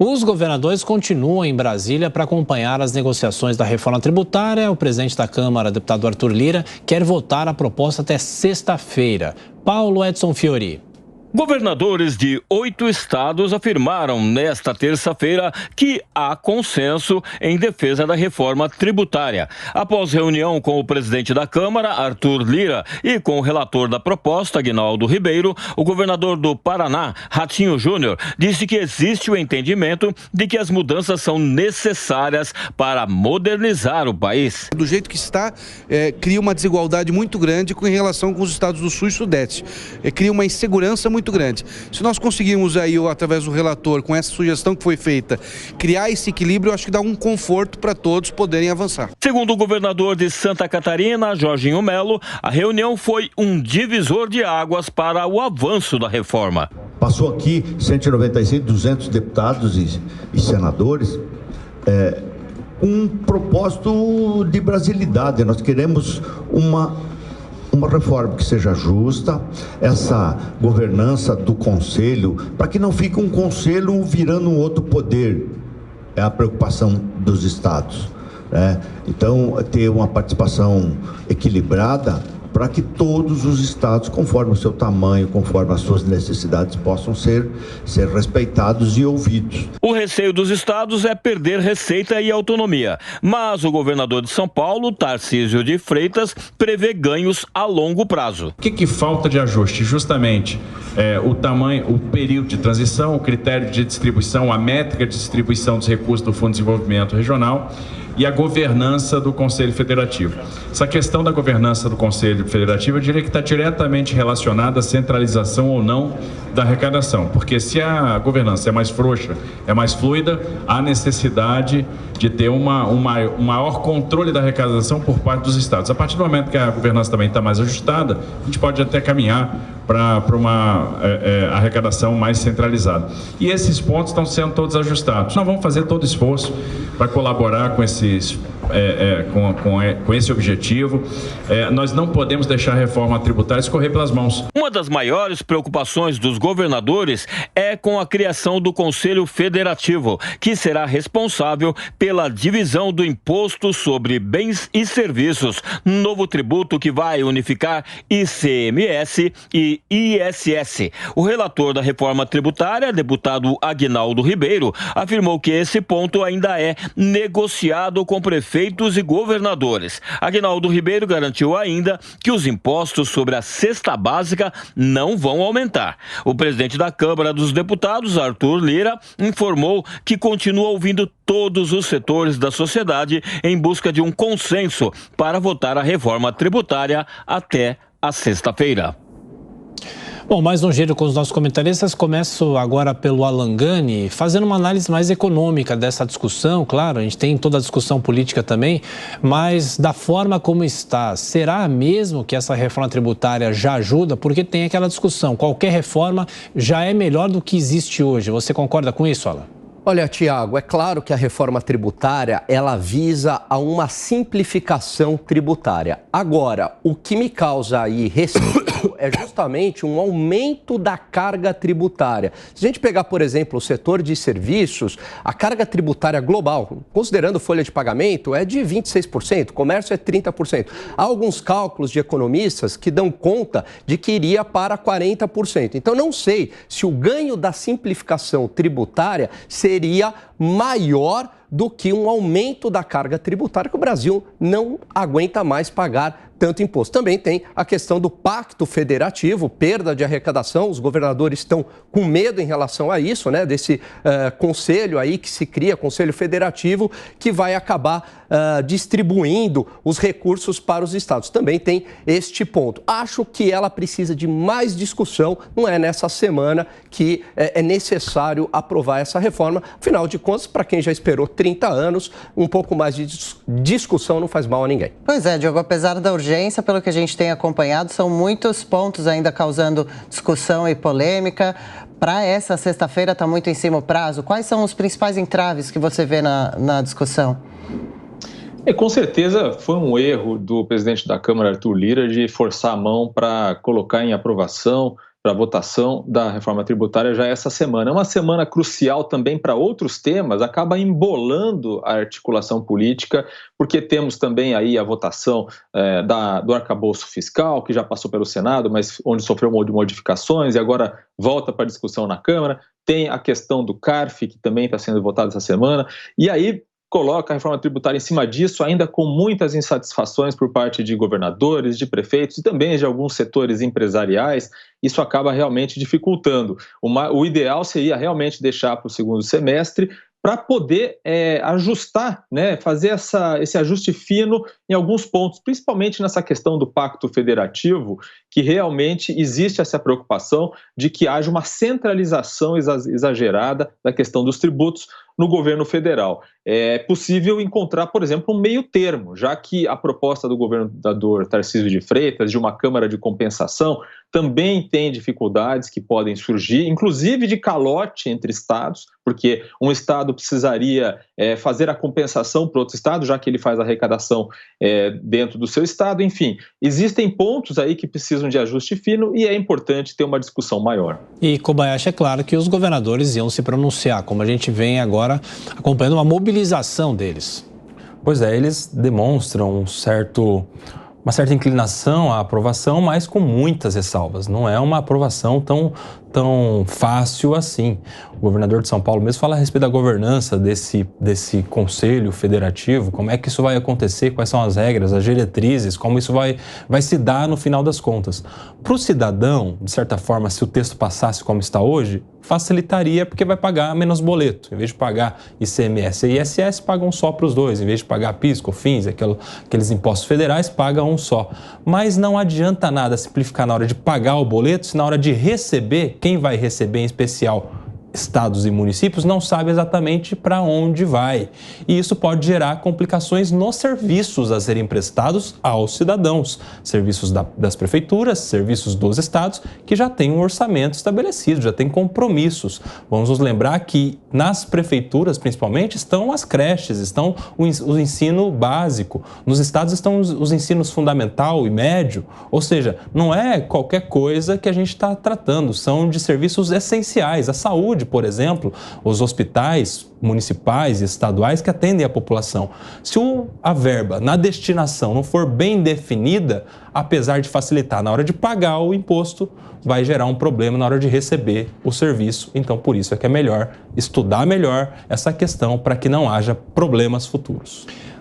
Os governadores continuam em Brasília para acompanhar as negociações da reforma tributária. O presidente da Câmara, deputado Arthur Lira, quer votar a proposta até sexta-feira. Paulo Edson Fiori. Governadores de 8 estados afirmaram nesta terça-feira que há consenso em defesa da reforma tributária. Após reunião com o presidente da Câmara, Arthur Lira, e com o relator da proposta, Aguinaldo Ribeiro, o governador do Paraná, Ratinho Júnior, disse que existe o entendimento de que as mudanças são necessárias para modernizar o país. Do jeito que está, cria uma desigualdade muito grande em relação com os estados do Sul e Sudeste. Cria uma insegurança muito grande. Se nós conseguirmos aí, através do relator, com essa sugestão que foi feita, criar esse equilíbrio, eu acho que dá um conforto para todos poderem avançar. Segundo o governador de Santa Catarina, Jorginho Melo, a reunião foi um divisor de águas para o avanço da reforma. Passou aqui 196, 200 deputados e senadores, um propósito de brasilidade. Nós queremos uma reforma que seja justa, essa governança do conselho, para que não fique um conselho virando um outro poder. É a preocupação dos estados, né? Então, ter uma participação equilibrada para que todos os estados, conforme o seu tamanho, conforme as suas necessidades, possam ser respeitados e ouvidos. O receio dos estados é perder receita e autonomia, mas o governador de São Paulo, Tarcísio de Freitas, prevê ganhos a longo prazo. O que falta de ajuste? Justamente o tamanho, o período de transição, o critério de distribuição, a métrica de distribuição dos recursos do Fundo de Desenvolvimento Regional e a governança do Conselho Federativo. Essa questão da governança do Conselho Federativo, eu diria que está diretamente relacionada à centralização ou não da arrecadação, porque se a governança é mais frouxa, é mais fluida, há necessidade de ter um maior controle da arrecadação por parte dos estados. A partir do momento que a governança também está mais ajustada, a gente pode até caminhar para uma arrecadação mais centralizada. E esses pontos estão sendo todos ajustados. Nós vamos fazer todo esforço para colaborar com com esse objetivo. Nós não podemos deixar a reforma tributária escorrer pelas mãos. Uma das maiores preocupações dos governadores é com a criação do Conselho Federativo, que será responsável pela divisão do imposto sobre bens e serviços, novo tributo que vai unificar ICMS e ISS. O relator da reforma tributária, deputado Aguinaldo Ribeiro, afirmou que esse ponto ainda é negociado com prefeitos e governadores. Aguinaldo Ribeiro garantiu ainda que os impostos sobre a cesta básica não vão aumentar. O presidente da Câmara dos Deputados, Arthur Lira, informou que continua ouvindo todos os setores da sociedade em busca de um consenso para votar a reforma tributária até a sexta-feira. Bom, mais um giro com os nossos comentaristas. Começo agora pelo Alan Gani, fazendo uma análise mais econômica dessa discussão. Claro, a gente tem toda a discussão política também, mas da forma como está, será mesmo que essa reforma tributária já ajuda? Porque tem aquela discussão, qualquer reforma já é melhor do que existe hoje. Você concorda com isso, Alan? Olha, Tiago, é claro que a reforma tributária, ela visa a uma simplificação tributária. Agora, o que me causa aí receio é justamente um aumento da carga tributária. Se a gente pegar, por exemplo, o setor de serviços, a carga tributária global, considerando folha de pagamento, é de 26%, comércio é 30%. Há alguns cálculos de economistas que dão conta de que iria para 40%. Então, não sei se o ganho da simplificação tributária seria maior do que um aumento da carga tributária, que o Brasil não aguenta mais pagar tanto imposto. Também tem a questão do pacto federativo, perda de arrecadação, os governadores estão com medo em relação a isso, né? Desse conselho aí que se cria, conselho federativo, que vai acabar distribuindo os recursos para os estados. Também tem este ponto. Acho que ela precisa de mais discussão, não é nessa semana que é necessário aprovar essa reforma. Afinal de contas, para quem já esperou 30 anos, um pouco mais de discussão não faz mal a ninguém. Pois é, Diogo, apesar da urgência, pelo que a gente tem acompanhado, são muitos pontos ainda causando discussão e polêmica. Para essa sexta-feira está muito em cima o prazo. Quais são os principais entraves que você vê na discussão? Com certeza foi um erro do presidente da Câmara, Arthur Lira, de forçar a mão para colocar em aprovação, para a votação da reforma tributária já essa semana. É uma semana crucial também para outros temas, acaba embolando a articulação política, porque temos também aí a votação do arcabouço fiscal, que já passou pelo Senado, mas onde sofreu modificações e agora volta para discussão na Câmara. Tem a questão do CARF, que também está sendo votado essa semana, e aí coloca a reforma tributária em cima disso, ainda com muitas insatisfações por parte de governadores, de prefeitos e também de alguns setores empresariais. Isso acaba realmente dificultando. O ideal seria realmente deixar para o segundo semestre, para poder ajustar, né, fazer esse ajuste fino em alguns pontos, principalmente nessa questão do pacto federativo, que realmente existe essa preocupação de que haja uma centralização exagerada da questão dos tributos no governo federal. É possível encontrar, por exemplo, um meio termo, já que a proposta do governador Tarcísio de Freitas de uma Câmara de Compensação também tem dificuldades que podem surgir, inclusive de calote entre estados, porque um estado precisaria fazer a compensação para outro estado, já que ele faz a arrecadação dentro do seu estado. Enfim, existem pontos aí que precisam de ajuste fino e é importante ter uma discussão maior. E, Kobayashi, é claro que os governadores iam se pronunciar, como a gente vem agora acompanhando uma mobilização deles. Pois é, eles demonstram uma certa inclinação à aprovação, mas com muitas ressalvas. Não é uma aprovação tão fácil assim. O governador de São Paulo mesmo fala a respeito da governança desse Conselho Federativo, como é que isso vai acontecer, quais são as regras, as diretrizes, como isso vai se dar no final das contas. Para o cidadão, de certa forma, se o texto passasse como está hoje, facilitaria porque vai pagar menos boleto. Em vez de pagar ICMS e ISS, pagam só para os dois. Em vez de pagar PIS, COFINS, aqueles impostos federais, paga um só. Mas não adianta nada simplificar na hora de pagar o boleto, se na hora de receber, quem vai receber em especial estados e municípios não sabe exatamente para onde vai. E isso pode gerar complicações nos serviços a serem prestados aos cidadãos. Serviços das prefeituras, serviços dos estados, que já têm um orçamento estabelecido, já têm compromissos. Vamos nos lembrar que nas prefeituras, principalmente, estão as creches, estão o ensino básico. Nos estados estão os ensinos fundamental e médio. Ou seja, não é qualquer coisa que a gente está tratando, são de serviços essenciais. A saúde, por exemplo, os hospitais municipais e estaduais que atendem a população. Se a verba na destinação não for bem definida, apesar de facilitar na hora de pagar o imposto, vai gerar um problema na hora de receber o serviço. Então, por isso é que é melhor estudar melhor essa questão para que não haja problemas futuros.